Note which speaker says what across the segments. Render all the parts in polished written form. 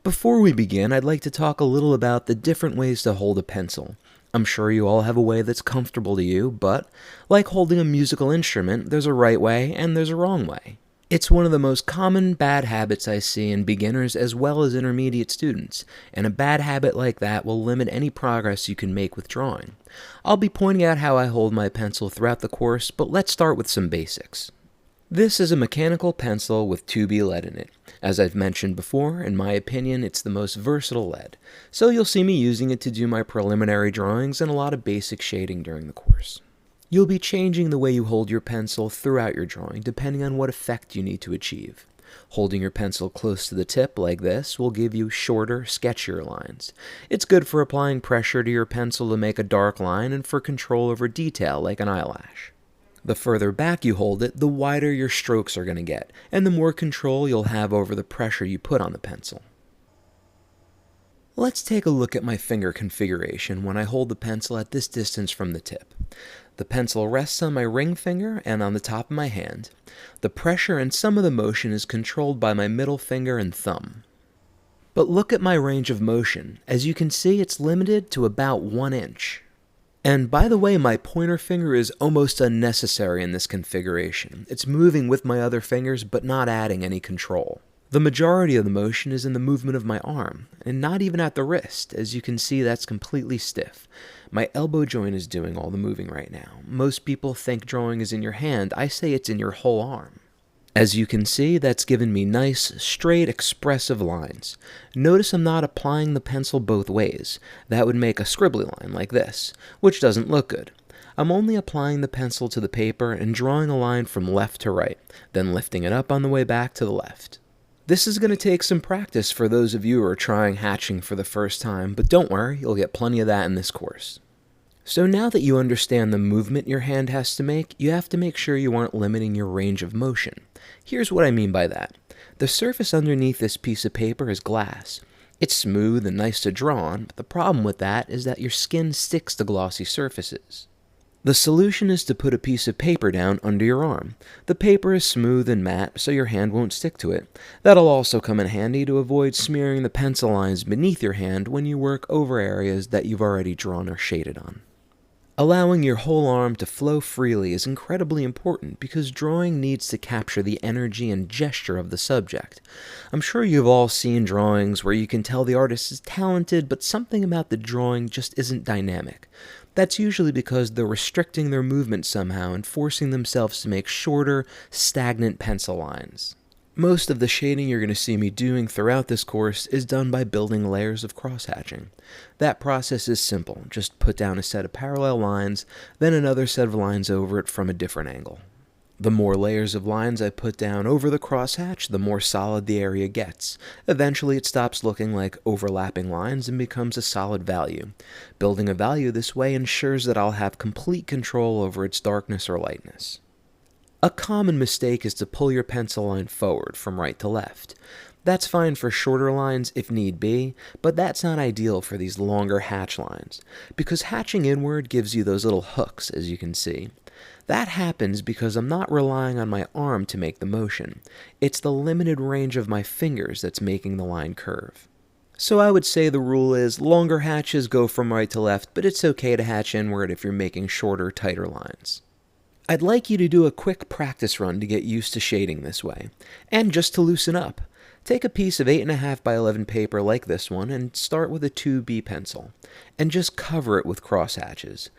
Speaker 1: Before we begin, I'd like to talk a little about the different ways to hold a pencil. I'm sure you all have a way that's comfortable to you, but like holding a musical instrument, there's a right way and there's a wrong way. It's one of the most common bad habits I see in beginners as well as intermediate students, and a bad habit like that will limit any progress you can make with drawing. I'll be pointing out how I hold my pencil throughout the course, but let's start with some basics. This is a mechanical pencil with 2B lead in it. As I've mentioned before, in my opinion, it's the most versatile lead, so you'll see me using it to do my preliminary drawings and a lot of basic shading during the course. You'll be changing the way you hold your pencil throughout your drawing, depending on what effect you need to achieve. Holding your pencil close to the tip like this will give you shorter, sketchier lines. It's good for applying pressure to your pencil to make a dark line and for control over detail like an eyelash. The further back you hold it, the wider your strokes are going to get, and the more control you'll have over the pressure you put on the pencil. Let's take a look at my finger configuration when I hold the pencil at this distance from the tip. The pencil rests on my ring finger and on the top of my hand. The pressure and some of the motion is controlled by my middle finger and thumb. But look at my range of motion. As you can see, it's limited to about 1 inch. And by the way, my pointer finger is almost unnecessary in this configuration. It's moving with my other fingers, but not adding any control. The majority of the motion is in the movement of my arm, and not even at the wrist. As you can see, that's completely stiff. My elbow joint is doing all the moving right now. Most people think drawing is in your hand. I say it's in your whole arm. As you can see, that's given me nice, straight, expressive lines. Notice I'm not applying the pencil both ways. That would make a scribbly line like this, which doesn't look good. I'm only applying the pencil to the paper and drawing a line from left to right, then lifting it up on the way back to the left. This is going to take some practice for those of you who are trying hatching for the first time, but don't worry, you'll get plenty of that in this course. So now that you understand the movement your hand has to make, you have to make sure you aren't limiting your range of motion. Here's what I mean by that. The surface underneath this piece of paper is glass. It's smooth and nice to draw on, but the problem with that is that your skin sticks to glossy surfaces. The solution is to put a piece of paper down under your arm. The paper is smooth and matte, so your hand won't stick to it. That'll also come in handy to avoid smearing the pencil lines beneath your hand when you work over areas that you've already drawn or shaded on. Allowing your whole arm to flow freely is incredibly important because drawing needs to capture the energy and gesture of the subject. I'm sure you've all seen drawings where you can tell the artist is talented, but something about the drawing just isn't dynamic. That's usually because they're restricting their movement somehow and forcing themselves to make shorter, stagnant pencil lines. Most of the shading you're going to see me doing throughout this course is done by building layers of crosshatching. That process is simple. Just put down a set of parallel lines, then another set of lines over it from a different angle. The more layers of lines I put down over the crosshatch, the more solid the area gets. Eventually it stops looking like overlapping lines and becomes a solid value. Building a value this way ensures that I'll have complete control over its darkness or lightness. A common mistake is to pull your pencil line forward from right to left. That's fine for shorter lines if need be, but that's not ideal for these longer hatch lines, because hatching inward gives you those little hooks, as you can see. That happens because I'm not relying on my arm to make the motion. It's the limited range of my fingers that's making the line curve. So I would say the rule is longer hatches go from right to left, but it's okay to hatch inward if you're making shorter, tighter lines. I'd like you to do a quick practice run to get used to shading this way, and just to loosen up. Take a piece of 8.5 by 11 paper like this one and start with a 2B pencil, and just cover it with crosshatches.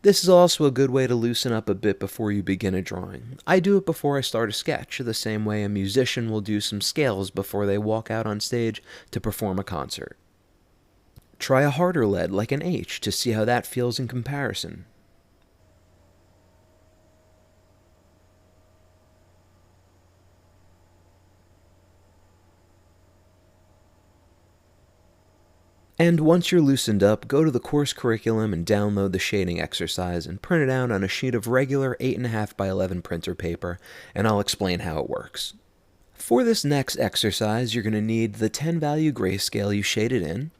Speaker 1: This is also a good way to loosen up a bit before you begin a drawing. I do it before I start a sketch, the same way a musician will do some scales before they walk out on stage to perform a concert. Try a harder lead like an H to see how that feels in comparison. And once you're loosened up, go to the course curriculum and download the shading exercise and print it out on a sheet of regular 8.5 by 11 printer paper, and I'll explain how it works. For this next exercise, you're going to need the 10 value grayscale you shaded in,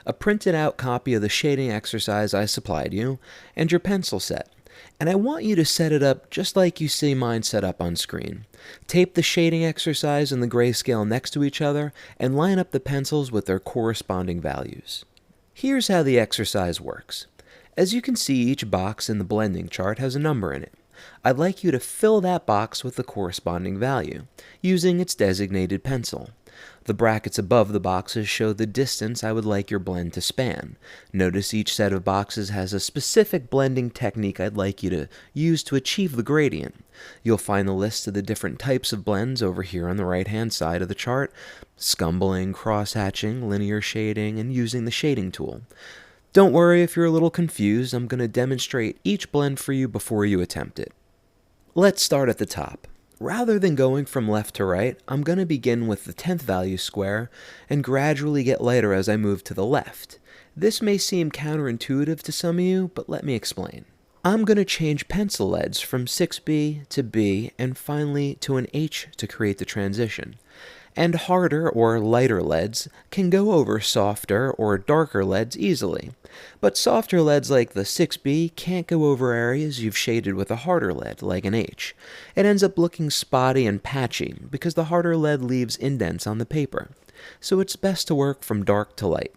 Speaker 1: a printed out copy of the shading exercise I supplied you, and your pencil set. And I want you to set it up just like you see mine set up on screen. Tape the shading exercise and the grayscale next to each other and line up the pencils with their corresponding values. Here's how the exercise works. As you can see, each box in the blending chart has a number in it. I'd like you to fill that box with the corresponding value, using its designated pencil. The brackets above the boxes show the distance I would like your blend to span. Notice each set of boxes has a specific blending technique I'd like you to use to achieve the gradient. You'll find the list of the different types of blends over here on the right-hand side of the chart: scumbling, cross-hatching, linear shading, and using the shading tool. Don't worry if you're a little confused, I'm going to demonstrate each blend for you before you attempt it. Let's start at the top. Rather than going from left to right, I'm going to begin with the 10th value square and gradually get lighter as I move to the left. This may seem counterintuitive to some of you, but let me explain. I'm going to change pencil leads from 6B to B and finally to an H to create the transition. And harder or lighter leads can go over softer or darker leads easily. But softer leads like the 6B can't go over areas you've shaded with a harder lead, like an H. It ends up looking spotty and patchy because the harder lead leaves indents on the paper. So it's best to work from dark to light.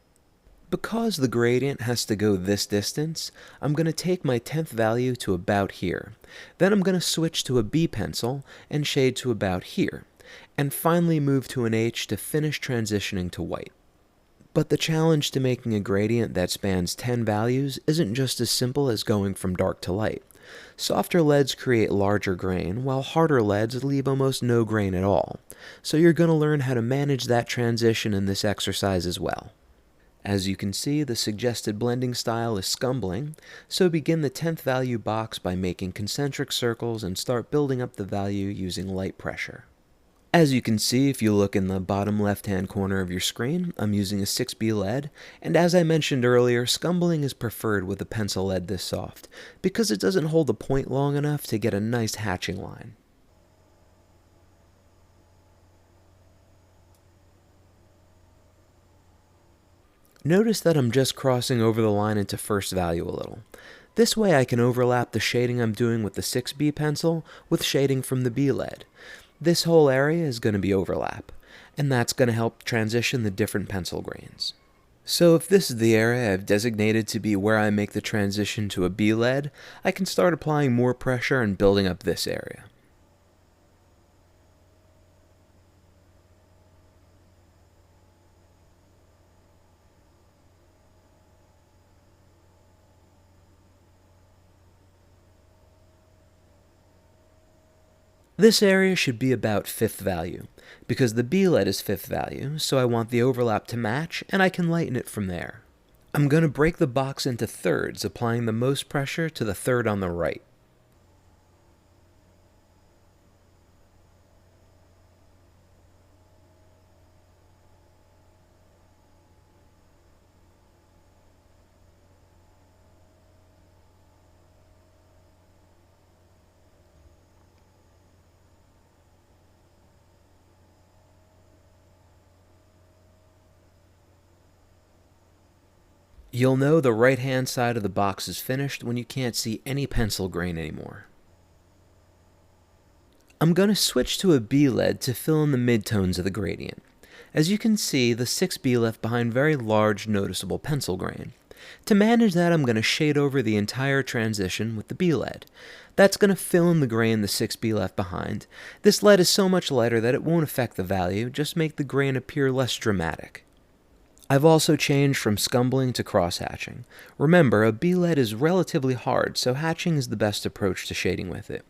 Speaker 1: Because the gradient has to go this distance, I'm going to take my 10th value to about here. Then I'm going to switch to a B pencil and shade to about here, and finally move to an H to finish transitioning to white. But the challenge to making a gradient that spans 10 values isn't just as simple as going from dark to light. Softer leads create larger grain, while harder leads leave almost no grain at all. So you're going to learn how to manage that transition in this exercise as well. As you can see, the suggested blending style is scumbling, so begin the 10th value box by making concentric circles and start building up the value using light pressure. As you can see, if you look in the bottom left-hand corner of your screen, I'm using a 6B lead, and as I mentioned earlier, scumbling is preferred with a pencil lead this soft, because it doesn't hold the point long enough to get a nice hatching line. Notice that I'm just crossing over the line into first value a little. This way I can overlap the shading I'm doing with the 6B pencil with shading from the B lead. This whole area is going to be overlap, and that's going to help transition the different pencil grains. So if this is the area I've designated to be where I make the transition to a B lead, I can start applying more pressure and building up this area. This area should be about 5th value, because the B lead is 5th value, so I want the overlap to match, and I can lighten it from there. I'm going to break the box into thirds, applying the most pressure to the third on the right. You'll know the right-hand side of the box is finished when you can't see any pencil grain anymore. I'm going to switch to a B lead to fill in the midtones of the gradient. As you can see, the 6B left behind very large, noticeable pencil grain. To manage that, I'm going to shade over the entire transition with the B lead. That's going to fill in the grain the 6B left behind. This lead is so much lighter that it won't affect the value, just make the grain appear less dramatic. I've also changed from scumbling to cross-hatching. Remember, a B lead is relatively hard, so hatching is the best approach to shading with it.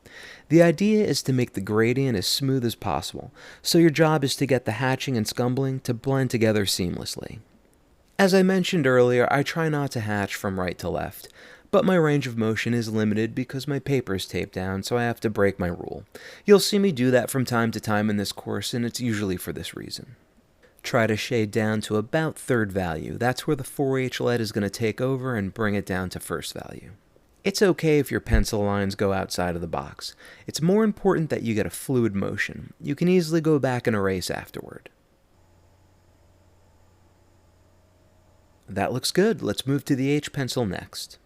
Speaker 1: The idea is to make the gradient as smooth as possible, so your job is to get the hatching and scumbling to blend together seamlessly. As I mentioned earlier, I try not to hatch from right to left, but my range of motion is limited because my paper is taped down, so I have to break my rule. You'll see me do that from time to time in this course, and it's usually for this reason. Try to shade down to about third value. That's where the 4H lead is going to take over and bring it down to first value. It's okay if your pencil lines go outside of the box. It's more important that you get a fluid motion. You can easily go back and erase afterward. That looks good. Let's move to the H pencil next.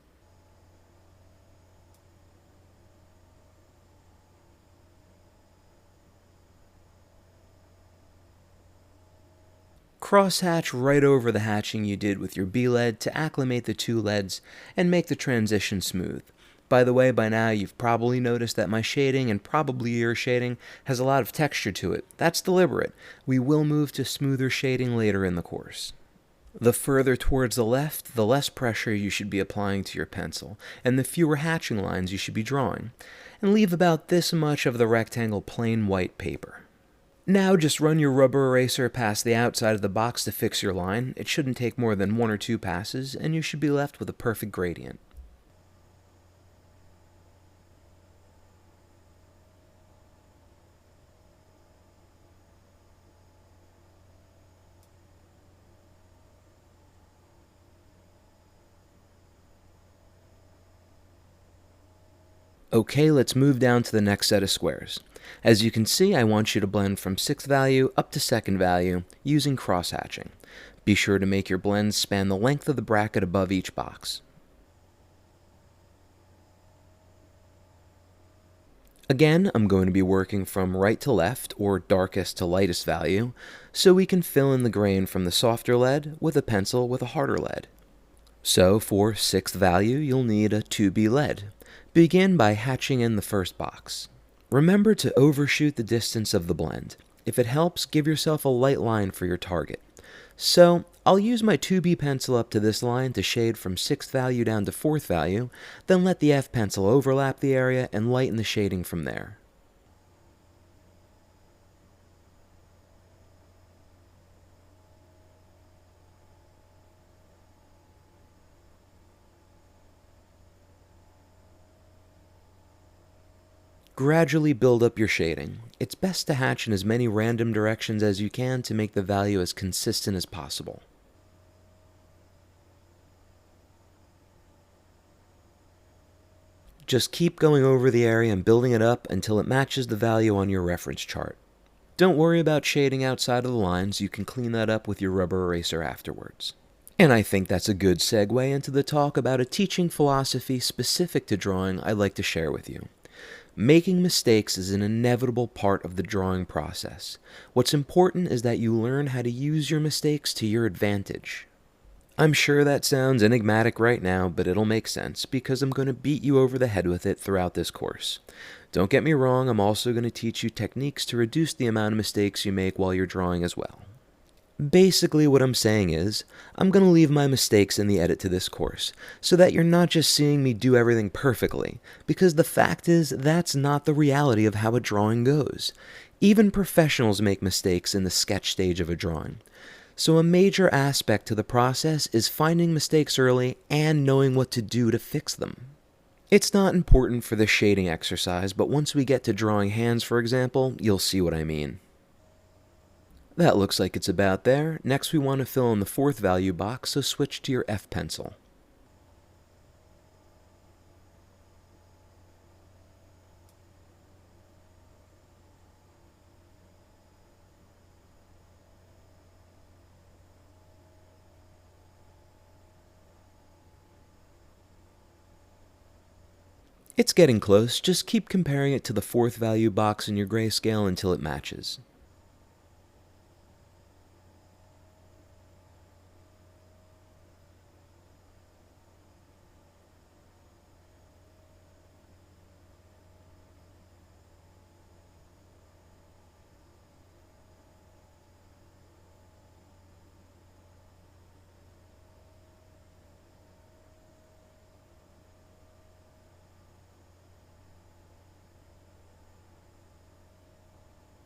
Speaker 1: Crosshatch right over the hatching you did with your B lead to acclimate the two leads and make the transition smooth. By the way, by now you've probably noticed that my shading, and probably your shading, has a lot of texture to it. That's deliberate. We will move to smoother shading later in the course. The further towards the left, the less pressure you should be applying to your pencil, and the fewer hatching lines you should be drawing. And leave about this much of the rectangle plain white paper. Now just run your rubber eraser past the outside of the box to fix your line. It shouldn't take more than 1 or 2 passes, and you should be left with a perfect gradient. Okay, let's move down to the next set of squares. As you can see, I want you to blend from 6th value up to 2nd value using cross-hatching. Be sure to make your blends span the length of the bracket above each box. Again, I'm going to be working from right to left, or darkest to lightest value, so we can fill in the grain from the softer lead with a pencil with a harder lead. So for 6th value, you'll need a 2B lead. Begin by hatching in the first box. Remember to overshoot the distance of the blend. If it helps, give yourself a light line for your target. So, I'll use my 2B pencil up to this line to shade from 6th value down to 4th value, then let the F pencil overlap the area and lighten the shading from there. Gradually build up your shading. It's best to hatch in as many random directions as you can to make the value as consistent as possible. Just keep going over the area and building it up until it matches the value on your reference chart. Don't worry about shading outside of the lines, you can clean that up with your rubber eraser afterwards. And I think that's a good segue into the talk about a teaching philosophy specific to drawing I'd like to share with you. Making mistakes is an inevitable part of the drawing process. What's important is that you learn how to use your mistakes to your advantage. I'm sure that sounds enigmatic right now, but it'll make sense because I'm going to beat you over the head with it throughout this course. Don't get me wrong, I'm also going to teach you techniques to reduce the amount of mistakes you make while you're drawing as well. Basically, what I'm saying is, I'm going to leave my mistakes in the edit to this course, so that you're not just seeing me do everything perfectly, because the fact is, that's not the reality of how a drawing goes. Even professionals make mistakes in the sketch stage of a drawing. So a major aspect to the process is finding mistakes early and knowing what to do to fix them. It's not important for the shading exercise, but once we get to drawing hands, for example, you'll see what I mean. That looks like it's about there. Next we want to fill in the 4th value box, so switch to your F pencil. It's getting close, just keep comparing it to the 4th value box in your grayscale until it matches.